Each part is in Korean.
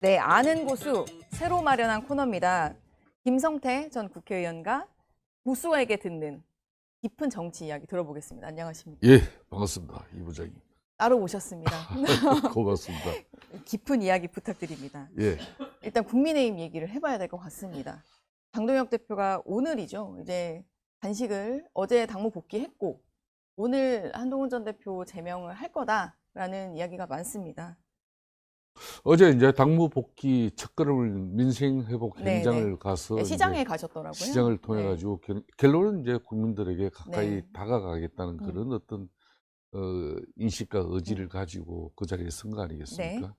네, 아는 고수 새로 마련한 코너입니다. 김성태 전 국회의원과 고수에게 듣는 깊은 정치 이야기 들어보겠습니다. 안녕하십니까? 예, 반갑습니다. 이 부장님. 따로 모셨습니다. 고맙습니다. 깊은 이야기 부탁드립니다. 예, 일단 국민의힘 얘기를 해봐야 될 것 같습니다. 장동혁 대표가 오늘이죠. 이제 단식을 어제 당무 복귀했고 오늘 한동훈 전 대표 제명을 할 거다라는 이야기가 많습니다. 어제 이제 당무 복귀 첫걸음을 민생 회복 네네. 현장을 가서 네, 이제 시장에 가셨더라고요. 시장을 통해 네. 가지고 결론은 이제 국민들에게 가까이 네. 다가가겠다는 그런 어떤 인식과 의지를 가지고 그 자리에 선 거 아니겠습니까? 네.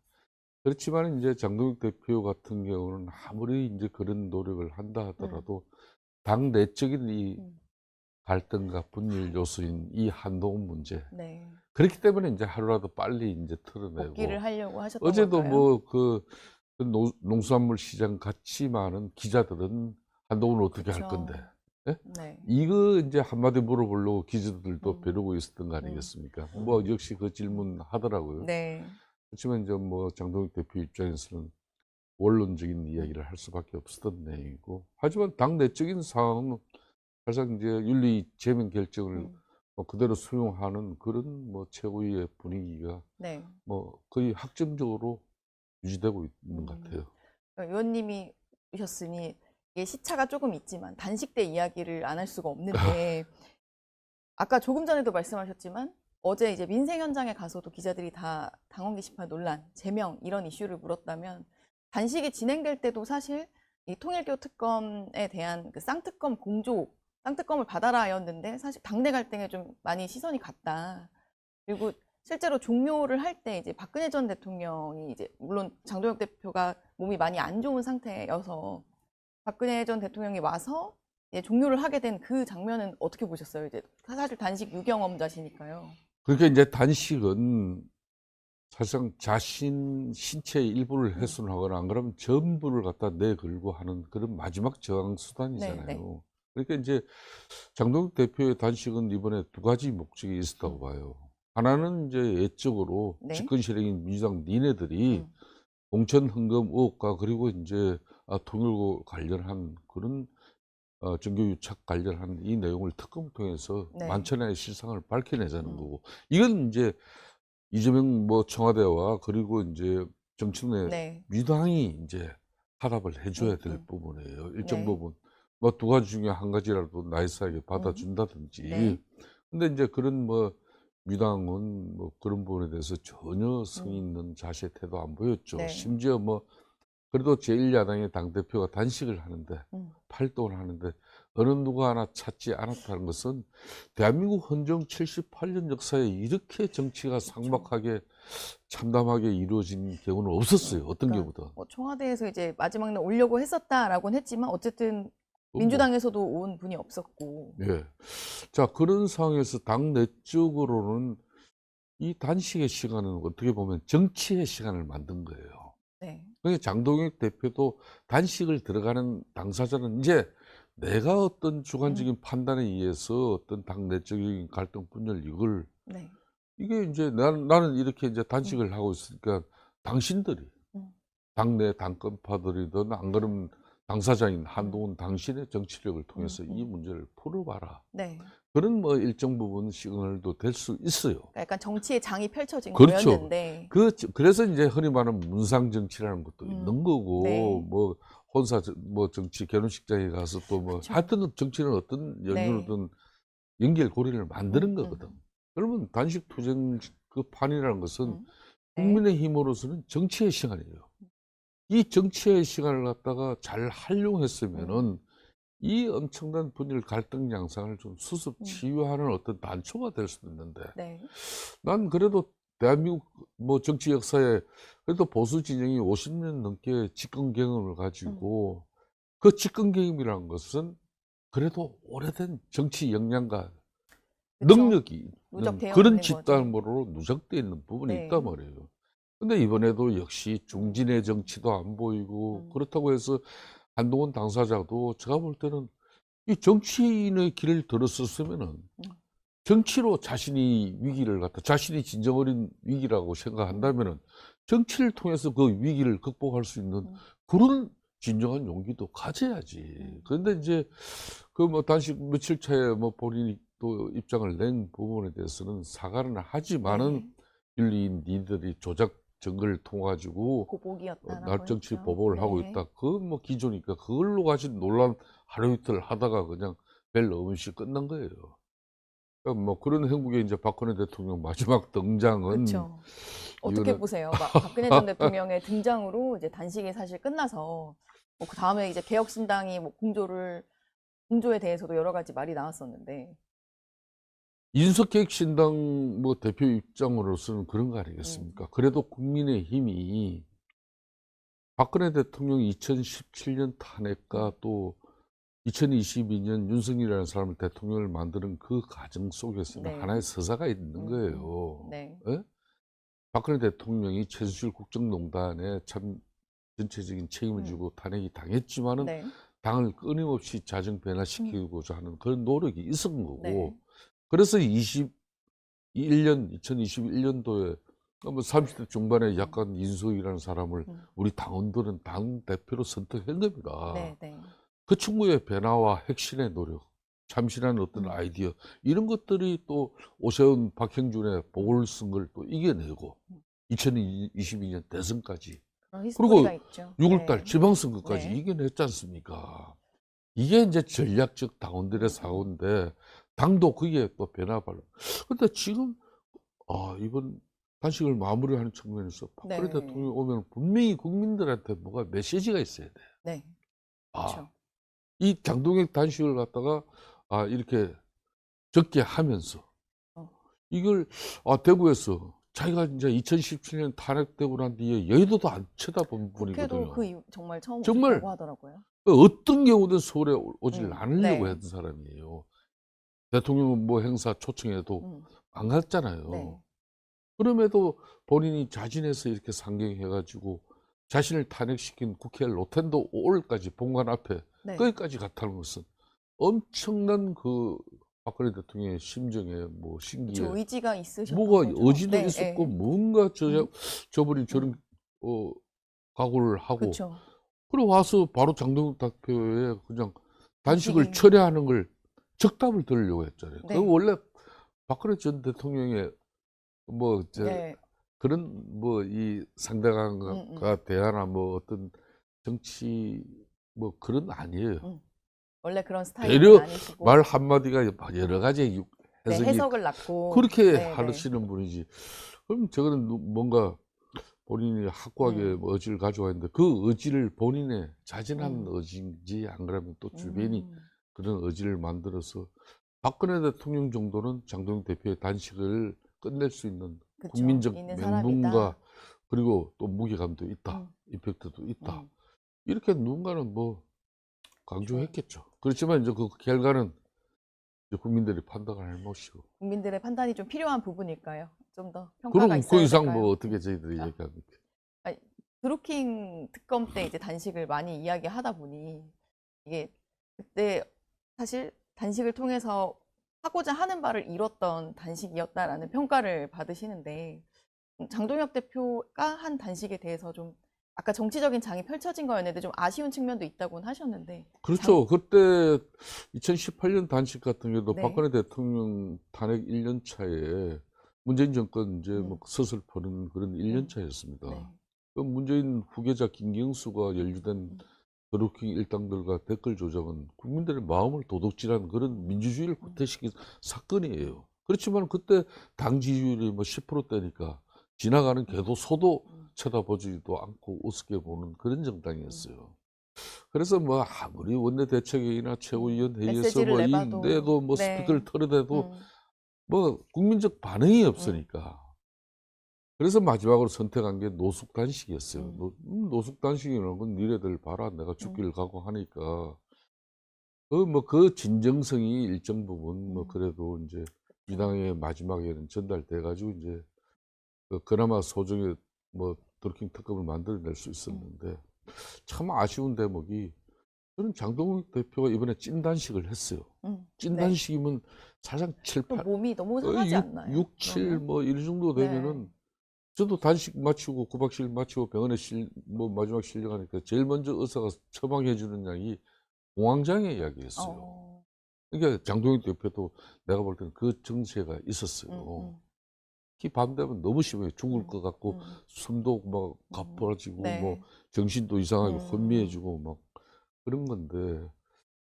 그렇지만 이제 장동혁 대표 같은 경우는 아무리 이제 그런 노력을 한다 하더라도 당 내적인 이 음. 갈등과 분열 요소인 이 한동훈 문제. 네. 그렇기 때문에 이제 하루라도 빨리 이제 털어내고. 복귀를 하려고 하셨던 어제도 걸까요? 뭐 그 농수산물 시장 같이 많은 기자들은 한동훈을 어떻게 할 그쵸. 건데. 예? 네. 이거 이제 한마디 물어보려고 기자들도 음. 벼르고 있었던 거 아니겠습니까? 뭐 역시 그 질문 하더라고요. 네. 그렇지만 이제 뭐 장동혁 대표 입장에서는 원론적인 이야기를 할 수밖에 없었던 내용이고, 하지만 당 내적인 상황은 사실상 이제 윤리 제명 결정을 뭐 그대로 수용하는 그런 뭐 최고위의 분위기가 네. 뭐 거의 확정적으로 유지되고 있는 것 같아요. 그러니까 의원님이 오셨으니 이게 시차가 조금 있지만 단식 때 이야기를 안 할 수가 없는데 아까 조금 전에도 말씀하셨지만 어제 이제 민생 현장에 가서도 기자들이 다 당원 게시판 논란, 제명 이런 이슈를 물었다면 단식이 진행될 때도 사실 이 통일교 특검에 대한 그 쌍특검 공조, 쌍특검을 받아라였는데 사실 당내 갈등에 좀 많이 시선이 갔다. 그리고 실제로 종료를 할 때 이제 박근혜 전 대통령이 이제 물론 장도혁 대표가 몸이 많이 안 좋은 상태여서 박근혜 전 대통령이 와서 이제 종료를 하게 된 그 장면은 어떻게 보셨어요? 이제 사실 단식 유경험자시니까요. 그러니까 이제 단식은 사실상 자신 신체의 일부를 훼손하거나 안 그러면 전부를 갖다 내걸고 하는 그런 마지막 저항 수단이잖아요. 네, 네. 그러니까 이제 장동혁 대표의 단식은 이번에 두 가지 목적이 있었다고 봐요. 하나는 이제 예적으로 네. 집권 세력인 민주당 니네들이 공천 헌금 의혹과 그리고 이제 통일고 관련한 그런 정교 유착 관련한 이 내용을 특검을 통해서 네. 만천하의 실상을 밝혀내자는 거고, 이건 이제 이재명 뭐 청와대와 그리고 이제 정치권의 네. 민주당이 이제 타답을 해줘야 될 부분이에요. 일정 네. 부분 뭐 두 가지 중에 한 가지라도 나이스하게 받아준다든지. 네. 근데 이제 그런 뭐 민주당은 뭐 그런 부분에 대해서 전혀 성의 있는 자세 태도 안 보였죠. 네. 심지어 뭐 그래도 제1야당의 당대표가 단식을 하는데 활동을 하는데 어느 누가 하나 찾지 않았다는 것은 대한민국 헌정 78년 역사에 이렇게 정치가 삭막하게 참담하게 이루어진 경우는 없었어요. 어떤 그러니까 경우보다. 뭐 청와대에서 이제 마지막 날 오려고 했었다라고는 했지만 어쨌든 민주당에서도 온 분이 없었고. 예. 자, 그런 상황에서 당 내적으로는 이 단식의 시간은 어떻게 보면 정치의 시간을 만든 거예요. 네. 그러니까 장동혁 대표도 단식을 들어가는 당사자는 이제 내가 어떤 주관적인 판단에 의해서 어떤 당 내적인 갈등 분열 이걸 네. 이게 이제 나는 이렇게 이제 단식을 하고 있으니까 당신들이 당내 당권파들이든 안 그러면 당사자인 한동훈 당신의 정치력을 통해서 이 문제를 풀어봐라. 네. 그런 뭐 일정 부분 시그널도 될 수 있어요. 그러니까 약간 정치의 장이 펼쳐진 그렇죠. 거였는데. 그래서 이제 흔히 말하는 문상 정치라는 것도 있는 거고, 네. 뭐 혼사 뭐 정치 결혼식장에 가서 또 뭐 그쵸. 하여튼 정치는 어떤 연유로든 연결고리를 만드는 거거든. 그러면 단식 투쟁 그 판이라는 것은 네. 국민의힘으로서는 정치의 시간이에요. 이 정치의 시간을 갖다가 잘 활용했으면은 이 엄청난 분열 갈등 양상을 좀 수습 치유하는 어떤 단초가 될 수도 있는데, 네. 난 그래도 대한민국 뭐 정치 역사에 그래도 보수 진영이 50년 넘게 집권 경험을 가지고 그 집권 경험이라는 것은 그래도 오래된 정치 역량과 그쵸. 능력이 누적되어 그런 있는 거죠. 집단으로 누적되어 있는 부분이 네. 있단 말이에요. 근데 이번에도 역시 중진의 정치도 안 보이고, 그렇다고 해서 한동훈 당사자도 제가 볼 때는 이 정치인의 길을 들었었으면은 정치로 자신이 위기를 갖다 자신이 진정 어린 위기라고 생각한다면은 정치를 통해서 그 위기를 극복할 수 있는 그런 진정한 용기도 가져야지. 그런데 이제 그 뭐 단식 며칠 차에 뭐 본인이 또 입장을 낸 부분에 대해서는 사과는 하지만은 네. 윤리인 니들이 조작 증거를 통해 가지고 보복이었다라고 날 정치 했죠. 보복을 하고 네. 있다. 그건 뭐 기존이니까 그걸로 가진 논란 하루 이틀 하다가 그냥 별 없이 끝난 거예요. 그러니까 뭐 그런 행복에 이제 박근혜 대통령 마지막 등장은 그렇죠. 어떻게 이거는 보세요? 박근혜 전 대통령의 등장으로 이제 단식이 사실 끝나서 뭐 그 다음에 이제 개혁신당이 뭐 공조에 대해서도 여러 가지 말이 나왔었는데. 인석개혁신당 뭐 대표 입장으로서는 그런 거 아니겠습니까? 그래도 국민의힘이 박근혜 대통령 2017년 탄핵과 또 2022년 윤석열이라는 사람을 대통령을 만드는 그 과정 속에서는 네. 하나의 서사가 있는 거예요. 네. 예? 박근혜 대통령이 최순실 국정농단에 참 전체적인 책임을 지고 탄핵이 당했지만은 네. 당을 끊임없이 자정 변화시키고자 하는 그런 노력이 있었던 거고 네. 그래서 2021년도에 뭐 30대 중반에 약간 인수위라는 사람을 우리 당원들은 당대표로 선택한 겁니다. 네. 네. 그 친구의 변화와 혁신의 노력, 참신한 어떤 아이디어 이런 것들이 또 오세훈, 박형준의 보궐선거를 또 이겨내고 2022년 대선까지 그런 그리고 히스토리가 있죠. 6월달 네. 지방선거까지 네. 이겨냈지 않습니까? 이게 이제 전략적 당원들의 사고인데 당도 그게 또 변화발. 근데 지금 이번 단식을 마무리하는 측면에서 박근혜 네. 대통령이 오면 분명히 국민들한테 뭐가 메시지가 있어야 돼. 네. 아, 그렇죠. 이 장동혁 단식을 갖다가 이렇게 적게 하면서 이걸 대구에서 자기가 이제 2017년 탄핵되고 난 뒤에 여의도도 안 쳐다본 국회도 분이거든요. 그 이후 정말 처음 정말 오셨다고 하더라고요. 어떤 경우든 서울에 오질 않으려고 네. 했던 사람이에요. 대통령 뭐 행사 초청해도 안 갔잖아요. 네. 그럼에도 본인이 자진해서 이렇게 상경해 가지고 자신을 탄핵시킨 국회 로텐도 5월까지 본관 앞에 네. 거기까지 갔다는 것은 엄청난 그 박근혜 대통령의 심정에 뭐 신기에 저 의지가 있으셨던 뭐가 거죠. 의지도 네. 있었고 네. 뭔가 저분이 저런 각오를 하고 그렇죠. 그리고 와서 바로 장동혁 대표의 그냥 단식을 단식이- 철회하는 걸 적답을 들으려고 했잖아요. 네. 그 원래 박근혜 전 대통령의 뭐 네. 그런 뭐 이 상대방과 대화나 뭐 어떤 정치 뭐 그런 아니에요. 원래 그런 스타일은 배려 아니시고 말 한마디가 여러 가지 네, 해석이 해석을 낳고 그렇게 네, 하시는 분이지. 그럼 저거는 뭔가 본인이 확고하게 뭐 의지를 가지고 있는데 그 의지를 본인의 자진한 의지인지 안 그러면 또 주변이 그런 의지를 만들어서 박근혜 대통령 정도는 장동혁 대표의 단식을 끝낼 수 있는 그쵸. 국민적 있는 명분과 사람이다. 그리고 또 무게감도 있다. 임팩트도 있다. 이렇게 누군가는 뭐 강조했겠죠. 그렇지만 이제 그 결과는 이제 국민들이 판단을 할 것이고. 국민들의 판단이 좀 필요한 부분일까요? 좀 더 평가가 그럼 그 있어야 이상 될까요? 뭐 어떻게 저희들이 얘기합니까? 아니, 드루킹 특검 때 이제 단식을 많이 이야기하다 보니 이게 그때 사실 단식을 통해서 하고자 하는 바를 이뤘던 단식이었다라는 평가를 받으시는데 장동혁 대표가 한 단식에 대해서 좀 아까 정치적인 장이 펼쳐진 거였는데 좀 아쉬운 측면도 있다고는 하셨는데 그렇죠. 그때 2018년 단식 같은 경우도 네. 박근혜 대통령 탄핵 1년 차에 문재인 정권 이제 뭐 음. 서슬 푸는 그런 1년 차였습니다. 네. 그 문재인 후계자 김경수가 연루된 드루킹 일당들과 댓글 조작은 국민들의 마음을 도둑질한 그런 민주주의를 구태시킨 사건이에요. 그렇지만 그때 당 지지율이 뭐 10%대니까 지나가는 개도 소도 쳐다보지도 않고 우습게 보는 그런 정당이었어요. 그래서 뭐 아무리 원내대책회의나 최고위원 회의에서 메시지를 뭐 내봐도 내도 뭐 네. 스피커를 털어대도 뭐 국민적 반응이 없으니까. 그래서 마지막으로 선택한 게 노숙 단식이었어요. 노숙 단식이라는 건 니네들 봐라 내가 죽기를 각오하니까 그 진정성이 일정 부분 뭐 그래도 이제 이 당의 마지막에는 전달돼 가지고 이제 그나마 소정의 뭐 드루킹 특검을 만들어낼 수 있었는데 참 아쉬운 대목이 저는 장동혁 대표가 이번에 찐 단식을 했어요. 찐 네. 단식이면 사실상 7, 좀 8, 몸이 너무 상하지 않나요? 6, 7 그러면? 뭐 이 정도 네. 되면은 저도 단식 마치고 9박실 마치고 병원에 마지막 실려가니까 제일 먼저 의사가 처방해 주는 약이 공황장애 약이었어요. 어. 그러니까 장동혁 대표도 내가 볼 때는 그 증세가 있었어요. 음. 특히 밤 되면 너무 심해요. 죽을 음. 것 같고 음. 숨도 막 가빠지고 뭐 네. 정신도 이상하게 혼미해지고 막 그런 건데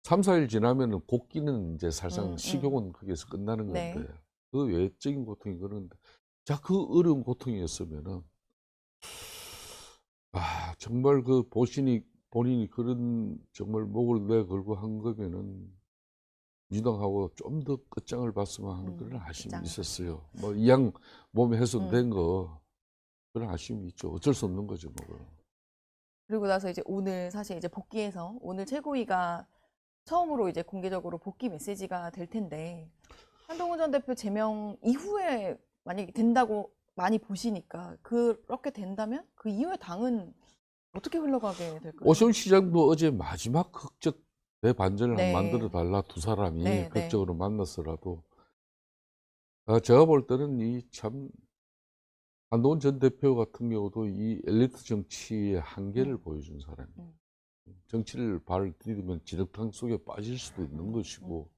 3, 4일 지나면은 곡기는 이제 살상 식욕은 거기에서 끝나는 건데 네. 그 외적인 고통이 그런데 자, 그 어려운 고통이었으면은 정말 그 본인이 그런 정말 목을 내걸고 한 거면은 민주당하고 좀 더 끝장을 봤으면 하는 그런 아쉬움이 끝장을 있었어요. 뭐 이왕 몸이 훼손된 음. 거 그런 아쉬움이 있죠. 어쩔 수 없는 거죠, 뭐. 그건. 그리고 나서 이제 오늘 사실 이제 복귀해서 오늘 최고위가 처음으로 이제 공개적으로 복귀 메시지가 될 텐데 한동훈 전 대표 제명 이후에 만약에 된다고 많이 보시니까 그렇게 된다면 그 이후에 당은 어떻게 흘러가게 될까요? 오세훈 시장도 어제 마지막 극적 대반전을 한번 만들어 네. 달라 두 사람이 네, 네. 극적으로 만났어라도 제가 볼 때는 이 참 한동훈 전 대표 같은 경우도 이 엘리트 정치의 한계를 보여준 사람이에요. 음. 정치를 발을 디디면 진흙탕 속에 빠질 수도 있는 음. 것이고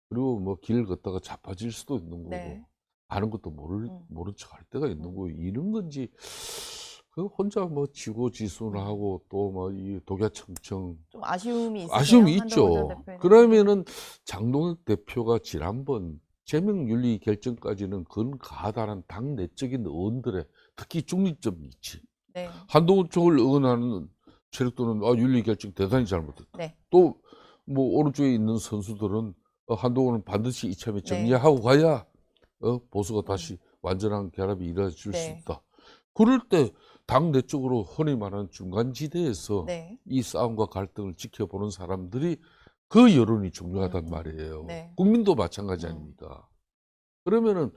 그리고 뭐 길을 걷다가 자빠질 수도 있는 거고 네. 아는 것도 모른 척 할 때가 있는 거고 이런 건지 그 혼자 뭐 지고지순하고 또 뭐 이 독야청청 좀 아쉬움이 있으세요? 아쉬움이 한동훈 전 있죠. 대표에 대해서? 그러면은 장동혁 대표가 지난번 제명윤리 결정까지는 근거하다는 당 내적인 의원들의 특히 중립점이 있지. 네. 한동훈 쪽을 응원하는 세력들은 윤리 결정 대단히 잘못했다. 네. 또 뭐 오른쪽에 있는 선수들은 한동훈은 반드시 이참에 네. 정리하고 가야 보수가 다시 완전한 결합이 이루어질 수 네. 있다. 그럴 때 당 내적으로 흔히 말하는 중간지대에서 네. 이 싸움과 갈등을 지켜보는 사람들이 그 여론이 중요하단 말이에요. 네. 국민도 마찬가지 아닙니까? 그러면은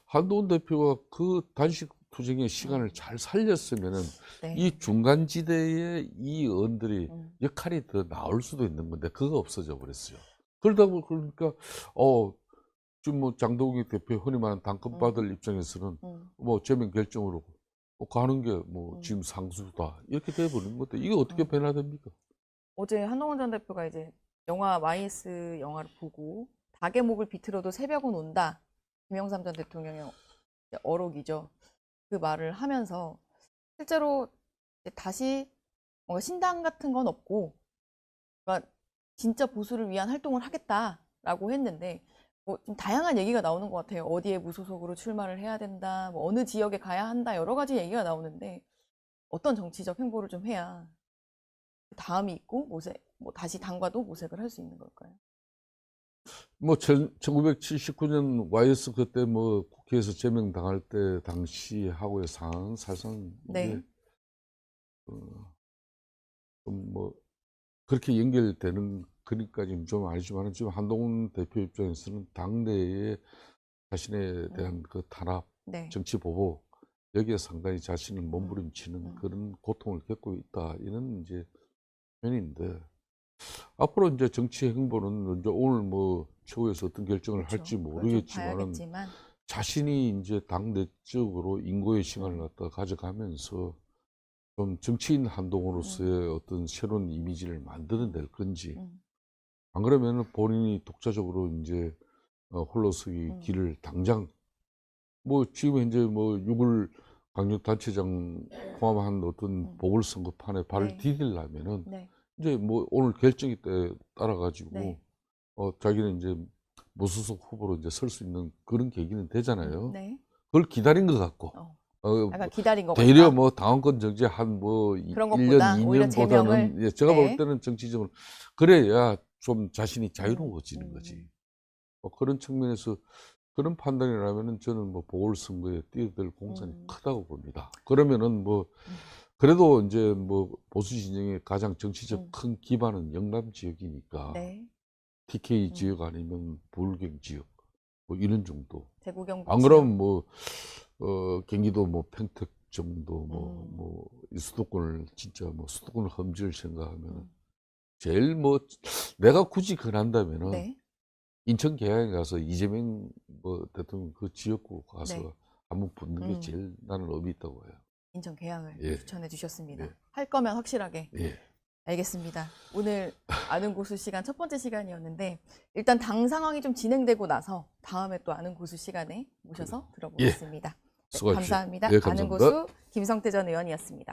한동훈 대표가 그 단식 투쟁의 시간을 잘 살렸으면은 네. 이 중간지대의 이 의원들이 음. 역할이 더 나올 수도 있는 건데 그거 없어져 버렸어요. 그러니까 지금 뭐 장동혁 대표 흔히 말하는 당권 받을 입장에서는 뭐 제명 결정으로 가는 게 뭐 지금 상수다 이렇게 돼버린 건데 이게 어떻게 변화됩니까? 어제 한동훈 전 대표가 이제 영화 YS 영화를 보고 닭의 목을 비틀어도 새벽은 온다. 김영삼 전 대통령의 어록이죠. 그 말을 하면서 실제로 이제 다시 뭔가 신당 같은 건 없고 그러니까 진짜 보수를 위한 활동을 하겠다라고 했는데 뭐 좀 다양한 얘기가 나오는 것 같아요. 어디에 무소속으로 출마를 해야 된다, 뭐 어느 지역에 가야 한다 여러 가지 얘기가 나오는데 어떤 정치적 행보를 좀 해야 다음이 있고 뭐 다시 당과도 모색을 할 수 있는 걸까요? 뭐 1979년 YS 그때 뭐 국회에서 제명당할 때 당시 하고의 상황은 사실상 네. 이게 좀 뭐 그렇게 연결되는 그림까지는 좀 아니지만은 지금 한동훈 대표 입장에서는 당내에 자신에 대한 그 탄압, 네. 정치 보복 여기에 상당히 자신을 몸부림치는 그런 고통을 겪고 있다. 이런 이제 면인데 앞으로 이제 정치 행보는 이제 오늘 뭐 최고에서 어떤 결정을 그렇죠. 할지 그걸 좀 모르겠지만은 봐야겠지만 자신이 이제 당 내적으로 인고의 시간을 갖다 가져가면서 좀 정치인 한동훈으로서의 어떤 새로운 이미지를 만들어낼 건지 안 그러면은 본인이 독자적으로 이제 홀로서기 길을 당장 뭐 지금 현재 뭐 6월 강력단체장 포함한 어떤 보궐선거판에 발을 네. 디디려면은 네. 이제 뭐 오늘 결정에 따라 가지고 네. 자기는 이제 무소속 후보로 이제 설 수 있는 그런 계기는 되잖아요. 네. 그걸 기다린 것 같고 약간 기다린 것 대려 같다. 뭐 당원권 정지 한 뭐 그런 1년, 것보다 오히려 2년보다는 제명을 제가 볼 네. 때는 정치적으로 그래야 좀 자신이 자유로워지는 거지. 그런 측면에서 그런 판단이라면은 저는 뭐 보궐선거에 뛰어들 공산이 크다고 봅니다. 그러면은 뭐 그래도 이제 뭐 보수 진영의 가장 정치적 큰 기반은 영남 지역이니까 네. TK 지역 아니면 부울경 지역 뭐 이런 정도. 대구 경북 안 지역. 그러면 뭐 경기도 뭐 평택 정도 뭐 이 수도권을 진짜 뭐 수도권을 험지를 생각하면 제일 뭐 내가 굳이 권한다면은 네. 인천 계양에 가서 이재명 뭐 대통령 그 지역구 가서 네. 한번 붙는 게 음. 제일 나는 의미 있다고 해요. 인천 계양을 예. 추천해 주셨습니다. 예. 할 거면 확실하게. 예. 알겠습니다. 오늘 아는 고수 시간 첫 번째 시간이었는데 일단 당 상황이 좀 진행되고 나서 다음에 또 아는 고수 시간에 모셔서 들어보겠습니다. 네, 수고하십시오. 감사합니다. 예, 아는 감사합니다. 고수 김성태 전 의원이었습니다.